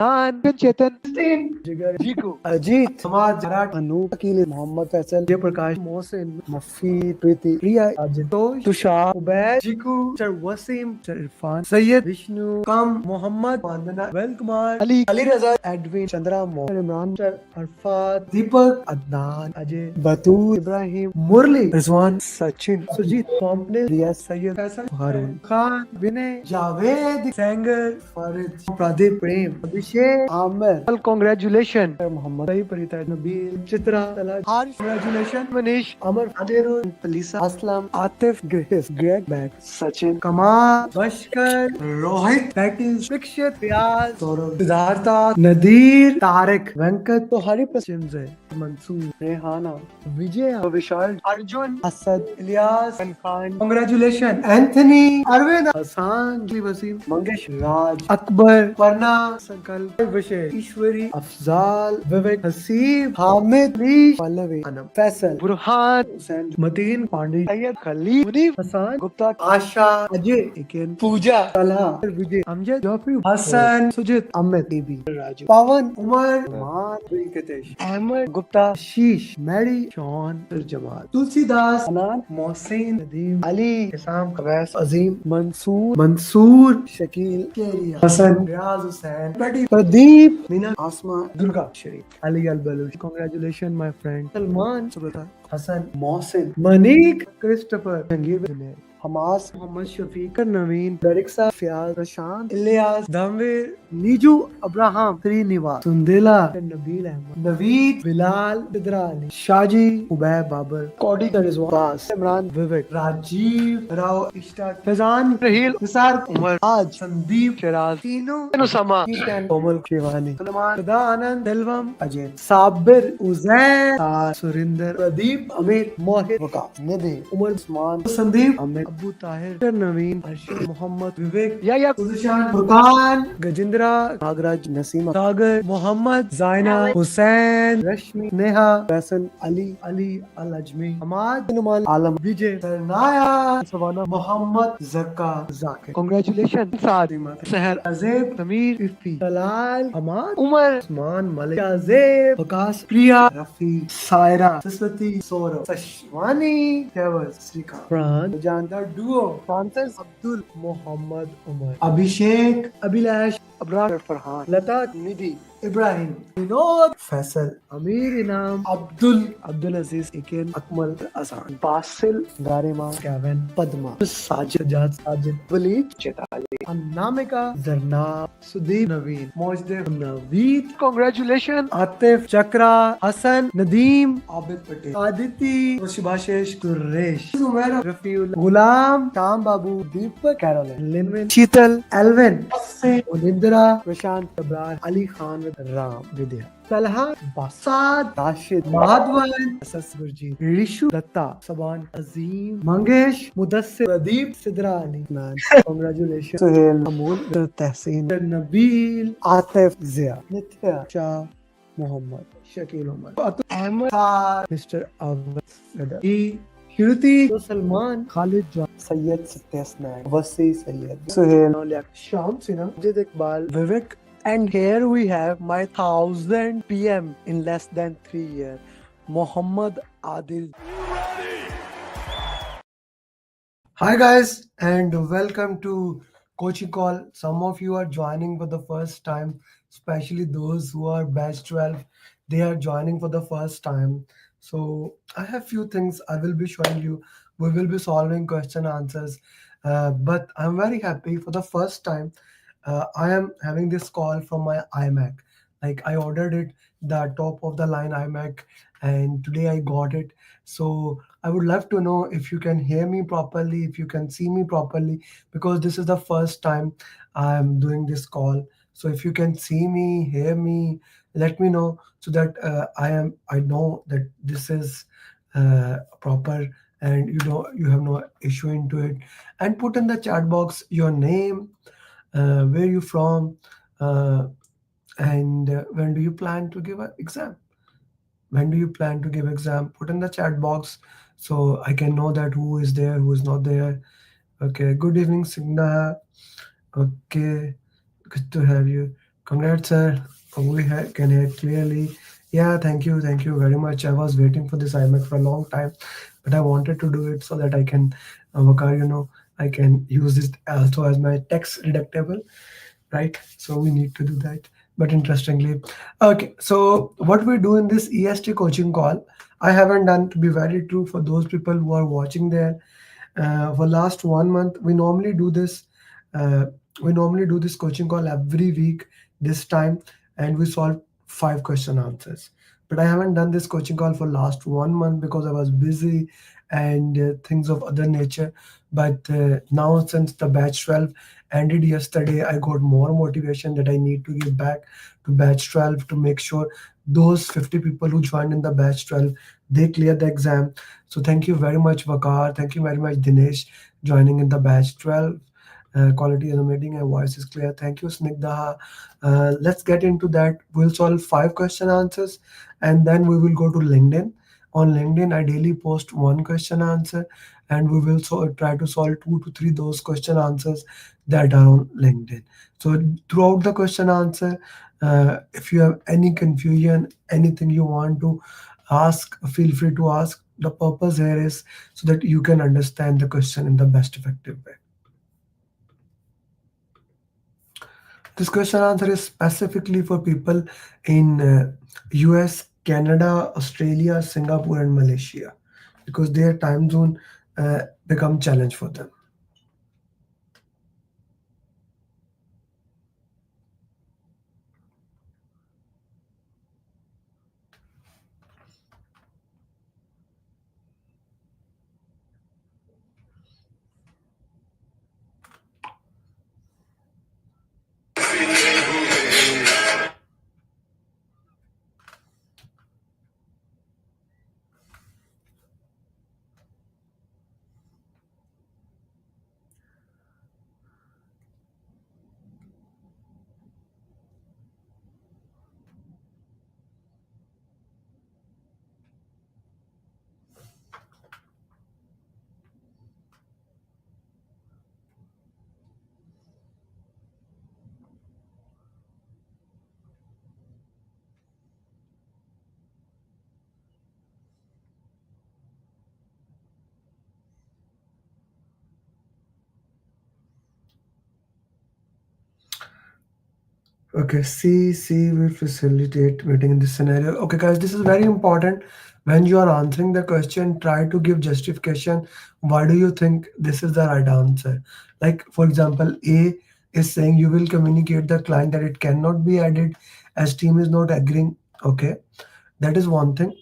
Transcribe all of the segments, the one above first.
Khan, Chetan, Jigar, Jiku, Ajit, Samad, Jarat, Anoop, Akil, Mohammed Faisal, Jay Prakash, Mohsin, Mufi, Preeti, Priya, Ajitosh, Tushar, Ubaid, Jiku, Sir Wasim, Sir Irfan, Sayyid, Vishnu, Kam, Mohammed, Vandana, Vel Kumar, Ali Raza, Edwin, Chandra, Mohammed, Imran, Sir Arfat, Deepak, Adnan, Ajay, Batul, Ibrahim, Murli, Rizwan, Sachin, Sujit, Pomple, Riyas, Sayyid, Faisal, Harun, Khan, Vinay, Javed, Sanger, Farid, Pradeep, Prem, Abhishek, Amir. Well, congratulations, Muhammad, Sai, Parita, Nabil, Chitra, Talaj, Harsh, congratulations, Manish, Amar, Adirul, Lisa, Aslam, Atif, Grace, Greg, Mac, Sachin, Kamal, Bashkar, Rohit, Patis, Vikshit, Riaz, Saurav, Siddhartha, Nadir, Tarik, Venkat, तो हरी पसंद है मंसूर रेहाना विजय विशाल Arjun Asad Ilyas Khan congratulation Anthony Arvind Hasan Wasim Mangesh राज अकबर परना संकल्प विषय ईश्वरी अफजाल विवेक Haseeb Hamid leash Pallavi Anam Faisal Burhan Hussain Mateen Pandey Syed Khalil Munif Hasan Gupta Asha Ajay इकेन Puja Talha Vijay Amjad Jafri Hasan Sujit Amit Bibi Raju Pawan Umar Rikesh, Ahmed Gupta, Sheesh, Mary, Sean, Jamal, Tulsidas, Anan, Mohsin, Nadeem, Ali, Isam, Kawais, Azim, Mansoor, Shakil, Keria, Hassan, Riaz Hussain, Betty, Pradeep, Mina, Asma, Durga, Sharif, Ali Al-Baluch. Congratulations, my friend. Salman, Subata, Hassan, Mohsin, Manik, Christopher, Jangir, Junaid. Hamas, Mohammad Shafiq, Naveen, Dariksa, Fiaz, Prashant, Ilyas, Damvir, Niju, Abraham, Srinivas, Sundela, Nabil Ahmed, Naveed, Bilal, Bidrali, Shaji, Ubay Babar, Cody Rizwan, Imran, Vivek, Rajiv, Rao, Ishtaq, Fazan, Rahil, Nisar, Umar, Aj, Sandeep, Shiraz, Tino, Usama, Keaton, Komal, Shivani, Sulaiman, Sada Anand, Delvam, Ajay, Sabir, Uzair, Surinder, Pradeep, Amir, Mohit, Waqas, Nidhi, Umar, Usman, Sandeep, Amit, Abu Tahir, Naveen, Arshad, Mohammed, Vivek, Yaya, Uzishan, Furqan, Gajindra, Nagraj, Naseema, Sagar, Mohammed, Zaina, Hussain, Rashmi, Neha, Faisal, Ali, Al-Ajmi, Ahmad, Numan, Alam, Vijay, Sarnaya, Savannah, Mohammed, Zakka, Zakir. Congratulations, Saadima, Seher, Azeb, Samir, Ifi, Talal, Ahmad, Umar, Usman, Malik, Azeb, Waqas, Priya, Rafi, Saira, Saswati, Saurav, Sashwani, Kevas, Srikant, Fran, Janda, Duo, Francis, Abdul, Mohammed, Umar, Abhishek, Abhilash, Abrar, Farhan, Lata, Nidhi, Ibrahim, Vinod, Faisal, Amir Inam, Abdul Aziz, Iken, Akmal, Azan, Basil, Garima, Kevin, Padma, Sajid, Sajid, Waleed, Chetali, Anamika, Zarna, Sudeep, Naveen, Mojdev, Naveed. Congratulations, Atif, Chakra, Hassan, Nadeem, Abid Patel, Aditi, Shubhashish, Suresh, Sumera, Rafiul, Gulam, Tam Babu, Deepak, Caroline, Linwin, Sheetal, Alvin, Unindra, Prashant, Abrar, Ali Khan with Ram, Vidya. Talha, Basad, Rashid, Madhavan, Asas Gurjeet, Rishu, Datta, Saban, Azim, Mangesh, Mudassir, Pradeep, Sidra Ali. Man, congratulations. Suhail, Amul, Tehseen, Nabil, Atif, Zia, Nithya, Shah, Muhammad, Shakil Umar, Ahmed, Mr. Awad, E. Shruti, Salman, Khalid, Sayyid, Satyasnaik, Wasi, Sayyid, Suhail, Noliak, Sham, Sinha, Jid Iqbal, Vivek. And here we have my 1000 PM in less than 3 years, Muhammad Adil. Hi guys, and welcome to Coaching Call. Some of you are joining for the first time, especially those who are batch 12. They are joining for the first time. So I have few things I will be showing you. We will be solving question answers. But I'm very happy for the first time. I am having this call from my iMac. Like I ordered it, the top of the line iMac, and today I got it. So I would love to know if you can hear me properly, if you can see me properly, because this is the first time I'm doing this call. So if you can see me, hear me, let me know so that I know that this is proper and you have no issue into it. And put in the chat box your name, where you from, uh, and when do you plan to give an exam? When do you plan to give exam? Put in the chat box so I can know that who is there, who is not there. Okay, good evening, Signa. Okay, good to have you. Congrats, sir. Can hear clearly. Yeah, thank you very much. I was waiting for this iMac for a long time, but I wanted to do it so that I can, I can use this also as my text reductible, right? So we need to do that. But interestingly, okay. So what we do in this EST coaching call, I haven't done, to be very true, for those people who are watching there. For last 1 month, uh, we normally do this coaching call every week this time, and we solve 5 question answers. But I haven't done this coaching call for last 1 month because I was busy and things of other nature. But now, since the batch 12 ended yesterday, I got more motivation that I need to give back to batch 12 to make sure those 50 people who joined in the batch 12, they clear the exam. So thank you very much, Vakar. Thank you very much, Dinesh, joining in the batch 12. Quality is amazing and voice is clear. Thank you, Snigdha. Let's get into that. We'll solve 5 question answers, and then we will go to LinkedIn. On LinkedIn, I daily post 1 question answer, and we will try to solve 2 to 3 those question answers that are on LinkedIn. So throughout the question answer, if you have any confusion, anything you want to ask, feel free to ask. The purpose here is so that you can understand the question in the best effective way. This question answer is specifically for people in US, Canada, Australia, Singapore, and Malaysia because their time zone become challenge for them. Okay, C will facilitate meeting in this scenario. Okay, guys, this is very important. When you are answering the question, try to give justification. Why do you think this is the right answer? Like, for example, A is saying you will communicate the client that it cannot be added as team is not agreeing. Okay, that is one thing.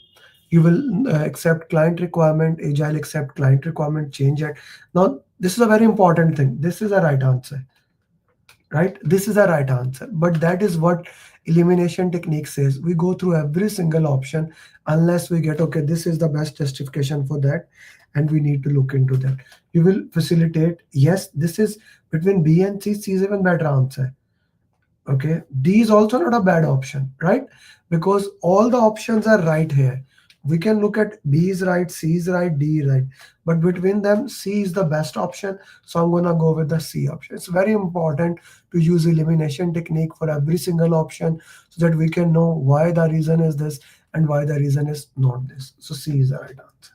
You will accept client requirement, agile accept client requirement, change it. Now, this is a very important thing. This is a right answer, right? This is a right answer, but that is what elimination technique says. We go through every single option unless we get, okay, this is the best justification for that, and we need to look into that. You will facilitate, yes, this is between B and C is even better answer. Okay, D is also not a bad option, right? Because all the options are right here. We can look at B is right, C is right, D is right, but between them C is the best option, so I'm gonna go with the C option. It's very important to use elimination technique for every single option so that we can know why the reason is this and why the reason is not this. So C is the right answer.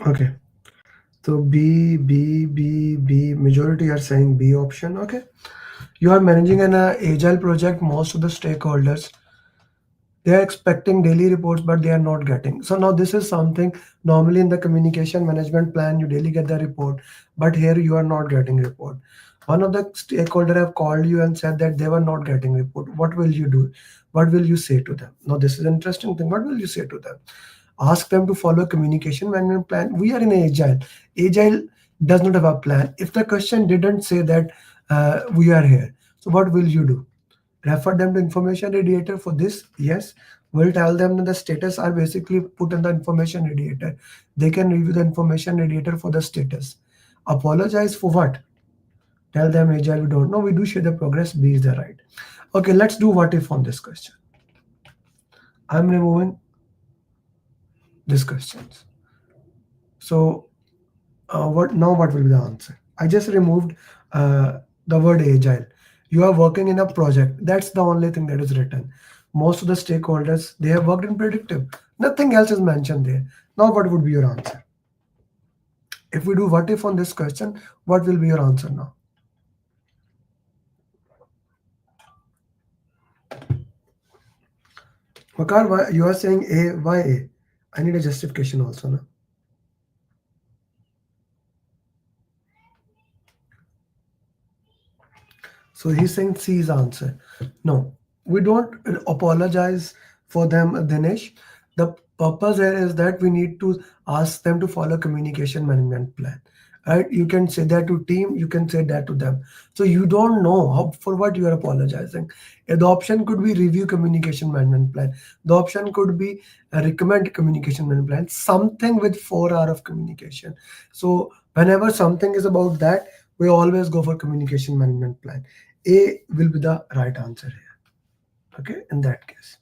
Okay. So B. Majority are saying B option. Okay. You are managing an agile project. Most of the stakeholders, they are expecting daily reports, but they are not getting. So now this is something normally in the communication management plan, you daily get the report, but here you are not getting report. One of the stakeholder have called you and said that they were not getting report. What will you do? What will you say to them? Now this is an interesting thing. What will you say to them? Ask them to follow communication management plan. We are in agile. Agile does not have a plan. If the question didn't say that we are here, so what will you do? Refer them to information radiator for this? Yes. We'll tell them that the status are basically put in the information radiator. They can review the information radiator for the status. Apologize for what? Tell them agile we don't know. We do share the progress. B is the right. Okay, let's do what if on this question. I'm removing these questions. So what will be the answer? I just removed the word agile. You are working in a project. That's the only thing that is written. Most of the stakeholders, they have worked in predictive. Nothing else is mentioned there. Now what would be your answer? If we do what if on this question, what will be your answer now? Makar, why you are saying A? Why A? I need a justification also. No? So he's saying C is answer. No, we don't apologize for them, Dinesh. The purpose here is that we need to ask them to follow communication management plan. Right? You can say that to team, you can say that to them. So you don't know how, for what you are apologizing. The option could be review communication management plan. The option could be recommend communication management plan. Something with 4 hours of communication. So whenever something is about that, we always go for communication management plan. A will be the right answer here. Okay, in that case.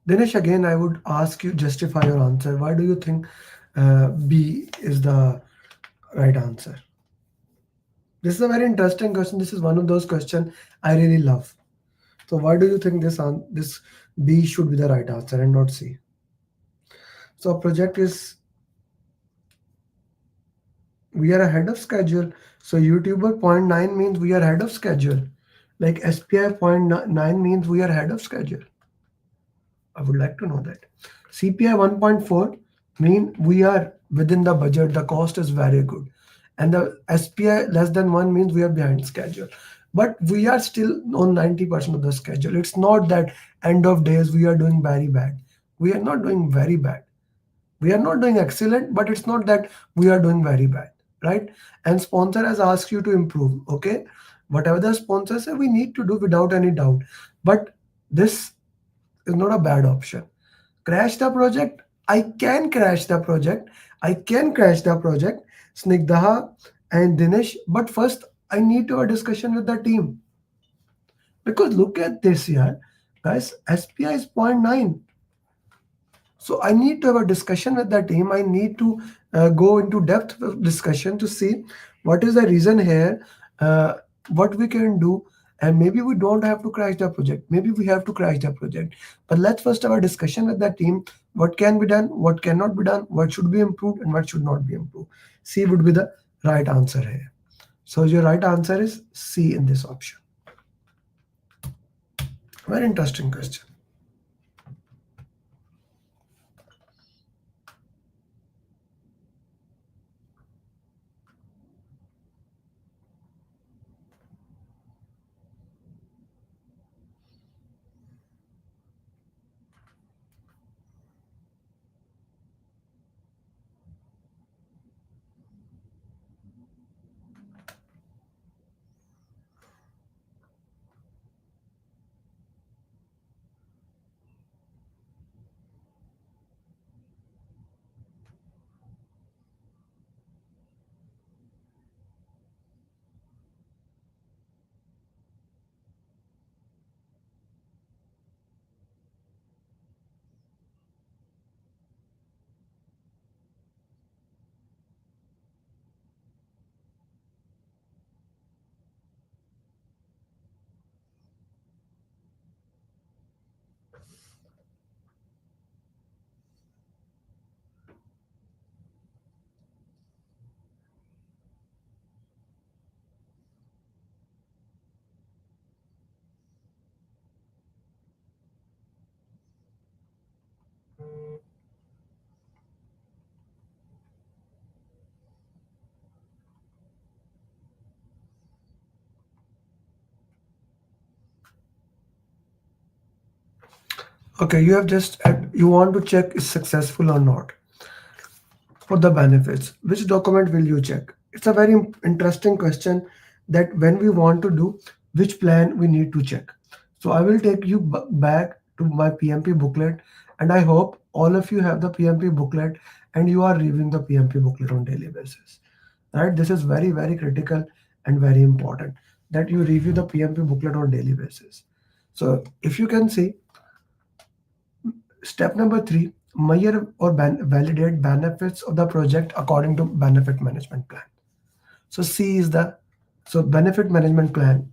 Dinesh, again, I would ask you justify your answer. Why do you think B is the right answer? This is a very interesting question. This is one of those questions I really love. So why do you think this B should be the right answer and not C? So a project is we are ahead of schedule. So YouTuber point 0.9 means we are ahead of schedule. Like SPI point 0.9 means we are ahead of schedule. I would like to know that. CPI 1.4 mean we are within the budget. The cost is very good. And the SPI less than 1 means we are behind schedule. But we are still on 90% of the schedule. It's not that end of days we are doing very bad. We are not doing very bad. We are not doing excellent, but it's not that we are doing very bad, right? And sponsor has asked you to improve. Okay. Whatever the sponsor say, we need to do without any doubt. But this is not a bad option. Crash the project? I can crash the project. I can crash the project, Snigdha and Dinesh. But first, I need to have a discussion with the team. Because look at this here, guys, SPI is 0.9. So I need to have a discussion with the team. I need to go into depth of discussion to see what is the reason here, what we can do, and maybe we don't have to crash the project. Maybe we have to crash the project. But let's first have a discussion with the team. What can be done, what cannot be done, what should be improved, and what should not be improved. C would be the right answer here. So your right answer is C in this option. Very interesting question. Okay, you have just you want to check is successful or not. For the benefits, which document will you check? It's a very interesting question that when we want to do, which plan we need to check. So I will take you back to my PMP booklet, and I hope all of you have the PMP booklet and you are reviewing the PMP booklet on daily basis. Right? This is very, very critical and very important that you review the PMP booklet on daily basis. So if you can see, step number 3, measure or validate benefits of the project according to benefit management plan. So C is the, so benefit management plan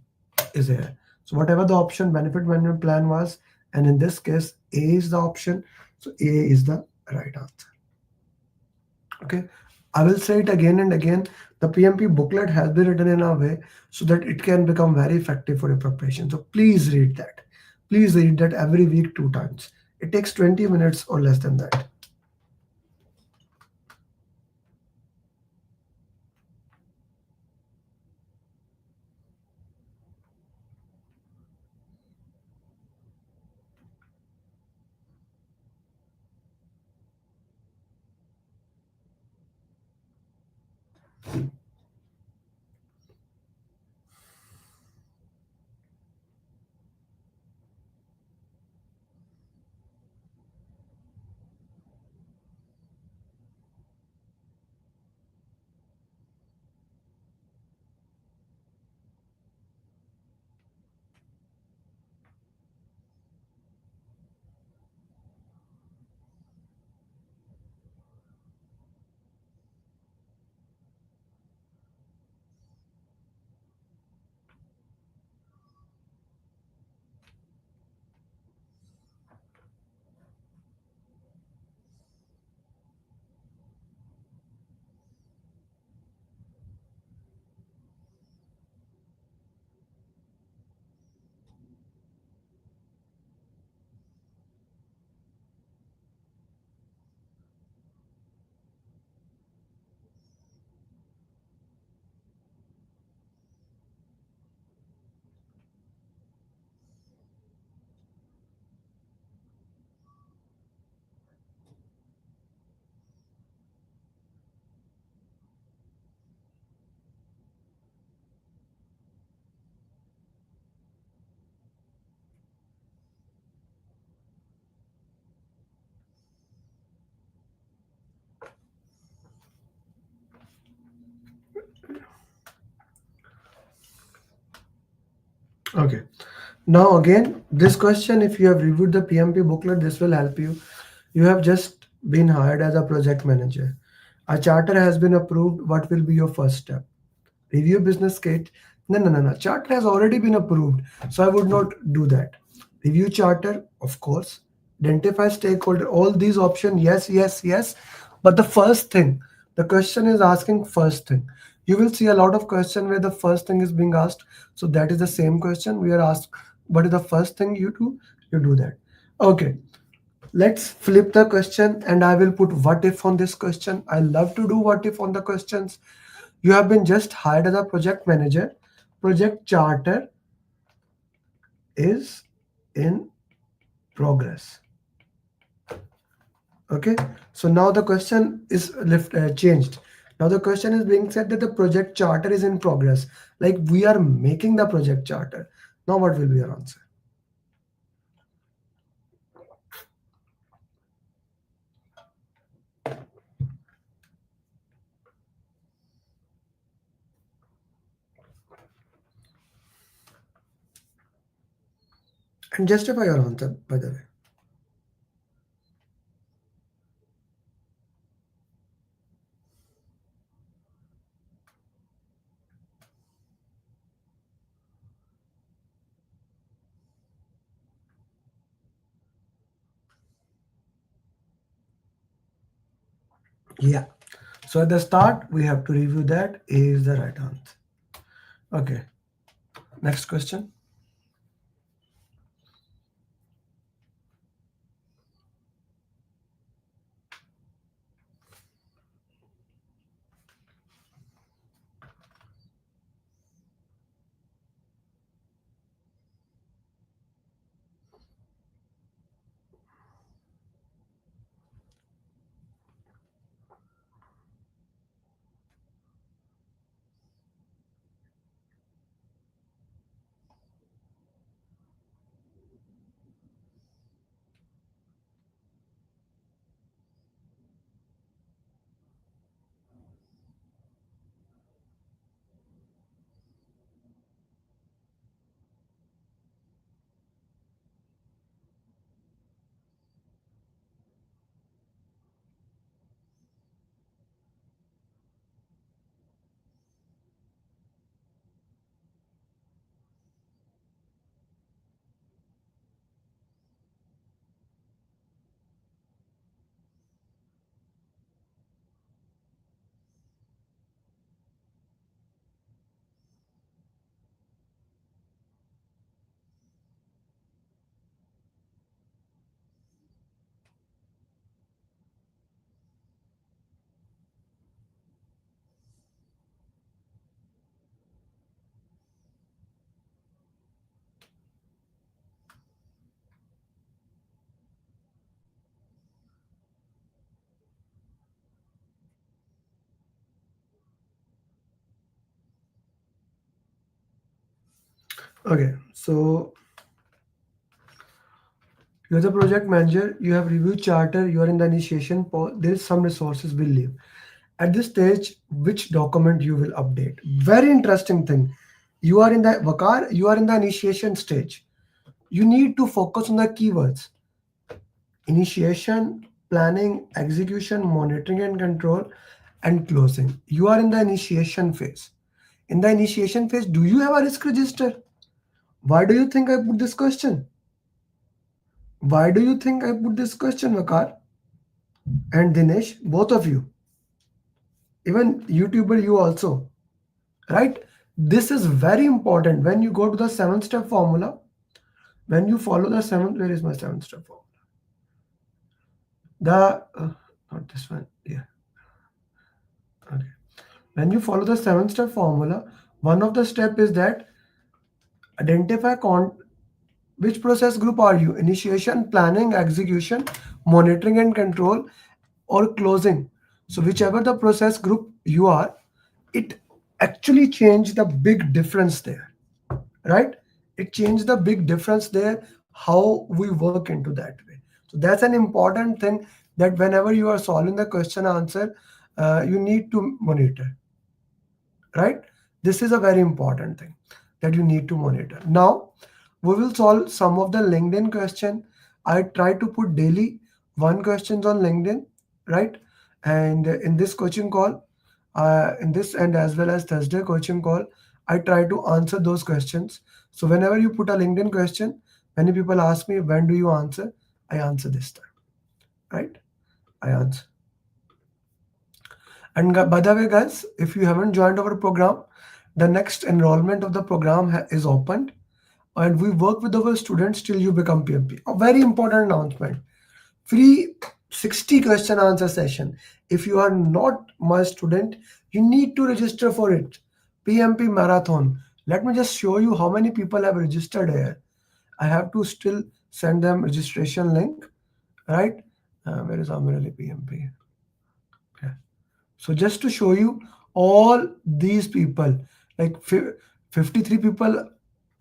is here. So whatever the option benefit management plan was, and in this case, A is the option. So A is the right answer. Okay. I will say it again and again. The PMP booklet has been written in a way so that it can become very effective for your preparation. So please read that. Please read that every week 2 times. It takes 20 minutes or less than that. Okay. Now again, this question, if you have reviewed the PMP booklet, this will help you. You have just been hired as a project manager. A charter has been approved. What will be your first step? Review business case. No, no, no, no. Charter has already been approved, so I would not do that. Review charter, of course. Identify stakeholder. All these options, yes, yes, yes. But the first thing, the question is asking first thing. You will see a lot of question where the first thing is being asked. So that is the same question. We are asked, what is the first thing you do? You do that. Okay. Let's flip the question and I will put what if on this question. I love to do what if on the questions. You have been just hired as a project manager. Project charter is in progress. Okay. So now the question is changed. Now the question is being said that the project charter is in progress. Like we are making the project charter. Now what will be your answer? And justify your answer, by the way. Yeah. So at the start, we have to review that A is the right answer. Okay. Next question. Okay. So you're the project manager, you have reviewed charter, you are in the initiation, there is some resources will leave. At this stage, which document you will update? Very interesting thing. You are in the Vakar, you are in the initiation stage. You need to focus on the keywords. Initiation, planning, execution, monitoring and control, and closing. You are in the initiation phase. In the initiation phase, do you have a risk register? Why do you think I put this question? Why do you think I put this question, Vakar? And Dinesh, both of you, even YouTuber, you also, right? This is very important when you go to the 7-step formula. When you follow the seventh, where is my 7-step formula? The not this one, yeah. Okay. When you follow the 7-step formula, one of the step is that identify which process group are you? Initiation, planning, execution, monitoring and control, or closing. So whichever the process group you are, it actually changed the big difference there, right? It changed the big difference there, how we work into that way. So that's an important thing, that whenever you are solving the question answer, you need to monitor, right? This is a very important thing. that you need to monitor. Now, we will solve some of the LinkedIn question. I try to put daily one questions on LinkedIn, right? And in this coaching call, in this and as well as Thursday coaching call, I try to answer those questions. So whenever you put a LinkedIn question, many people ask me, when do you answer? I answer this time, right? I answer. And by the way, guys, if you haven't joined our program, the next enrollment of the program is opened, and we work with our students till you become PMP. A very important announcement: free 60 question answer session. If you are not my student, you need to register for it. PMP marathon. Let me just show you how many people have registered here. I have to still send them registration link, right? Where is Amirali PMP? Okay. So just to show you all these people, like 53 people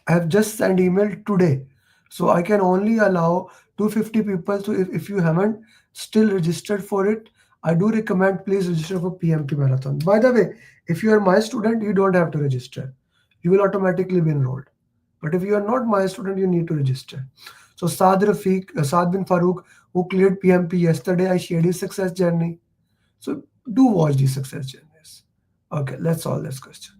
have just sent email today. So I can only allow 250 people. So if you haven't still registered for it, I do recommend please register for PMP Marathon. By the way, if you are my student, you don't have to register. You will automatically be enrolled. But if you are not my student, you need to register. So Saad bin Farouk, who cleared PMP yesterday, I shared his success journey. So do watch these success journeys. Okay, let's solve this question.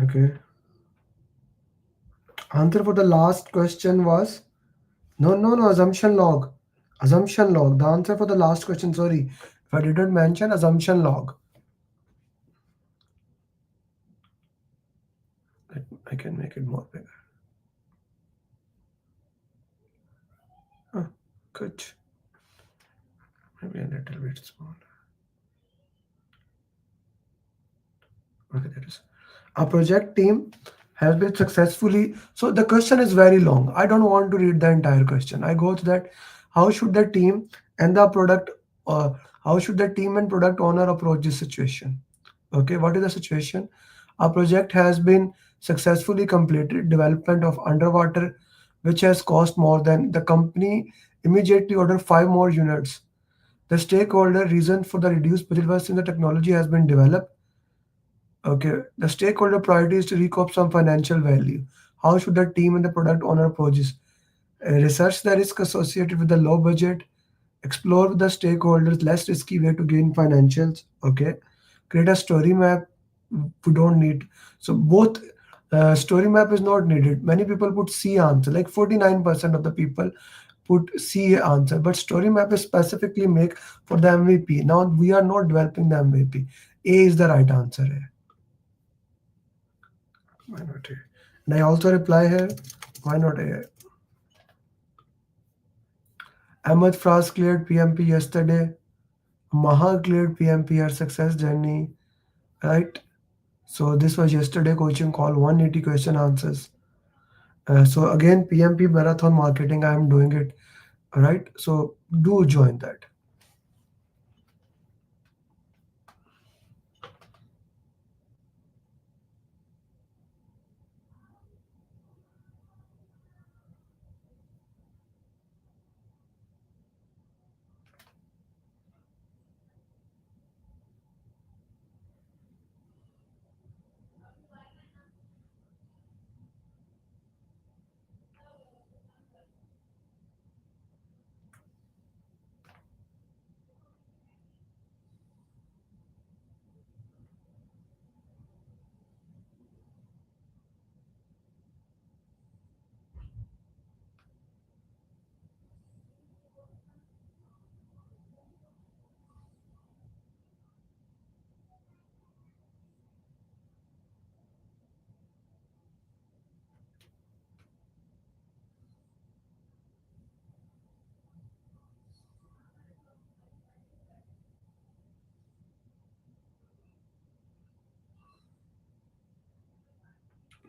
Okay. Answer for the last question was no, assumption log. Assumption log. The answer for the last question, sorry, if I didn't mention assumption log. I can make it more bigger. Huh, good. Maybe a little bit small. Okay, that is. Our project team has been successfully. So the question is very long. I don't want to read the entire question. I go to that. How should the team and the product, how should the team and product owner approach this situation? Okay, what is the situation? Our project has been successfully completed. Development of underwater, which has cost more than the company immediately ordered 5 more units. The stakeholder reason for the reduced budget was in the technology has been developed. Okay, the stakeholder priority is to recoup some financial value. How should the team and the product owner approach this? Research the risk associated with the low budget. Explore with the stakeholders less risky way to gain financials. Okay, create a story map. We don't need, so both story map is not needed. Many people put C answer, like 49% of the people put C answer, but story map is specifically make for the MVP. Now we are not developing the MVP. A is the right answer here. Why not A? And I also reply here, why not A? Ahmed Fraz cleared PMP yesterday. Maha cleared PMP, her success journey, right? So this was yesterday coaching call, 180 question answers. So again, PMP marathon marketing, I am doing it, right? So do join that.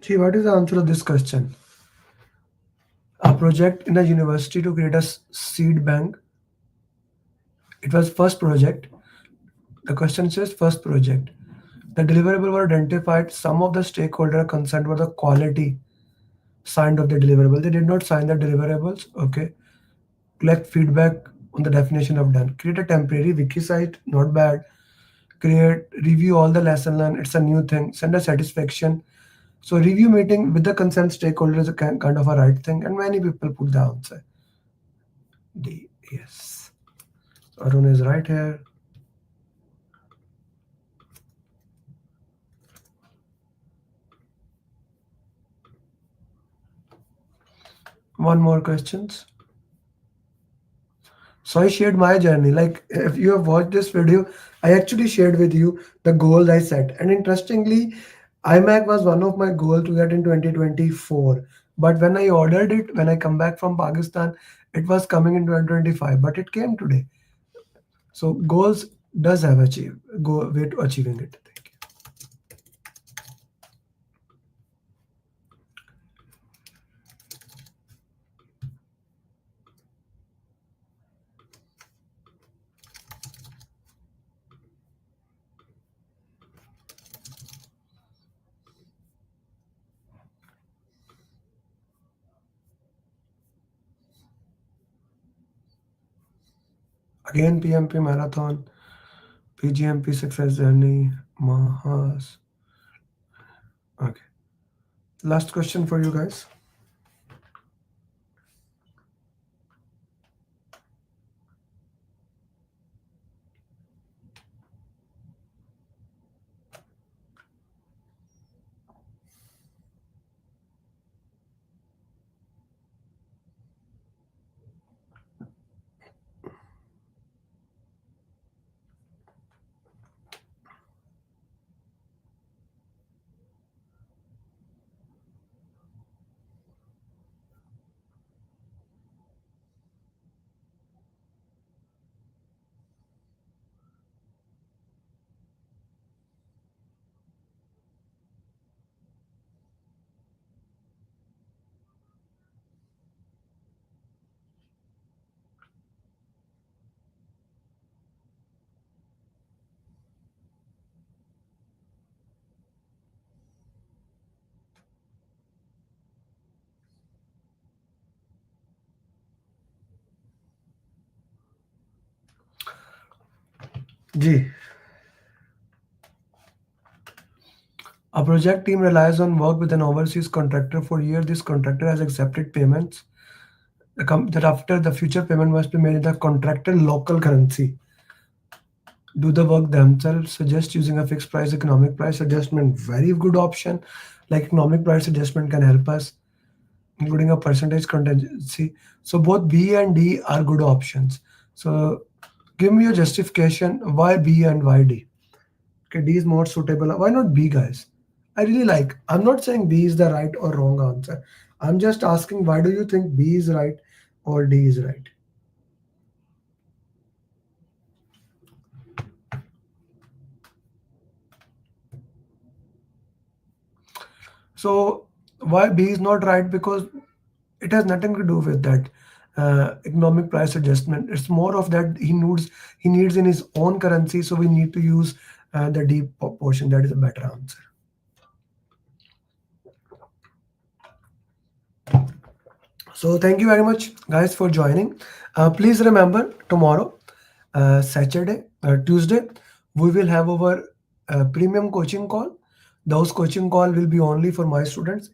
See, what is the answer of this question? A project in a university to create a seed bank. It was first project. The question says first project. The deliverable were identified. Some of the stakeholder concerned were the quality signed of the deliverable. They did not sign the deliverables. Okay. Collect feedback on the definition of done. Create a temporary wiki site. Not bad. Create, review all the lesson learned. It's a new thing. Send a satisfaction. So review meeting with the consent stakeholder is a kind of a right thing, and many people put the answer D. Yes, Arun is right here. One more questions. So I shared my journey. Like if you have watched this video, I actually shared with you the goals I set. And interestingly, iMac was one of my goals to get in 2024. But when I ordered it, when I come back from Pakistan, it was coming in 2025. But it came today. So goals does have achieve go way to achieving it. Thank you. Again, PMP marathon, PGMP success journey, Mahas. Okay. Last question for you guys. G. A project team relies on work with an overseas contractor for years. This contractor has accepted payments that after the future payment must be made in the contractor local currency. Do the work themselves. Suggest using a fixed price economic price adjustment. Very good option. Like economic price adjustment can help us, including a percentage contingency. So both B and D are good options. So give me a justification why B and why D. Okay, D is more suitable. Why not B, guys? I really like. I'm not saying B is the right or wrong answer. I'm just asking why do you think B is right or D is right? So why B is not right? Because it has nothing to do with that economic price adjustment. It's more of that he needs in his own currency. So we need to use the D portion. That is a better answer. So thank you very much, guys, for joining. Please remember tomorrow, Saturday, Tuesday, we will have our premium coaching call. Those coaching call will be only for my students.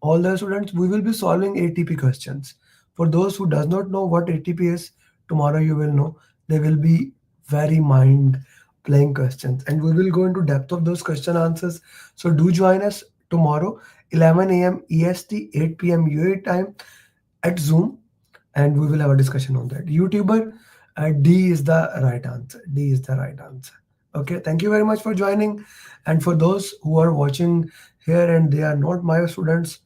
All the students, we will be solving ATP questions. For those who does not know what ATP is, tomorrow you will know. They will be very mind playing questions, and we will go into depth of those question answers. So do join us tomorrow, 11 a.m. EST, 8 p.m. UAE time at Zoom, and we will have a discussion on that. YouTuber, D is the right answer. D is the right answer. Okay, thank you very much for joining. And for those who are watching here and they are not my students,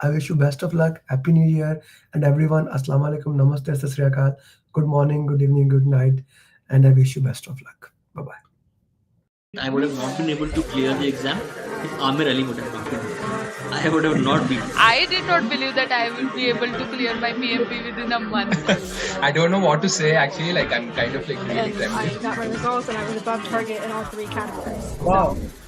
I wish you best of luck. Happy New Year. And everyone, Assalamu alaikum, Namaste, Sat Sri Akal. Good morning, good evening, good night. And I wish you best of luck. Bye-bye. I would have not been able to clear the exam if Amir Ali would have not been there. I would have not been. I did not believe that I will be able to clear my PMP within a month. I don't know what to say actually. Like I'm kind of like really And I trembling. got my results and I was above target in all 3 categories. Wow. So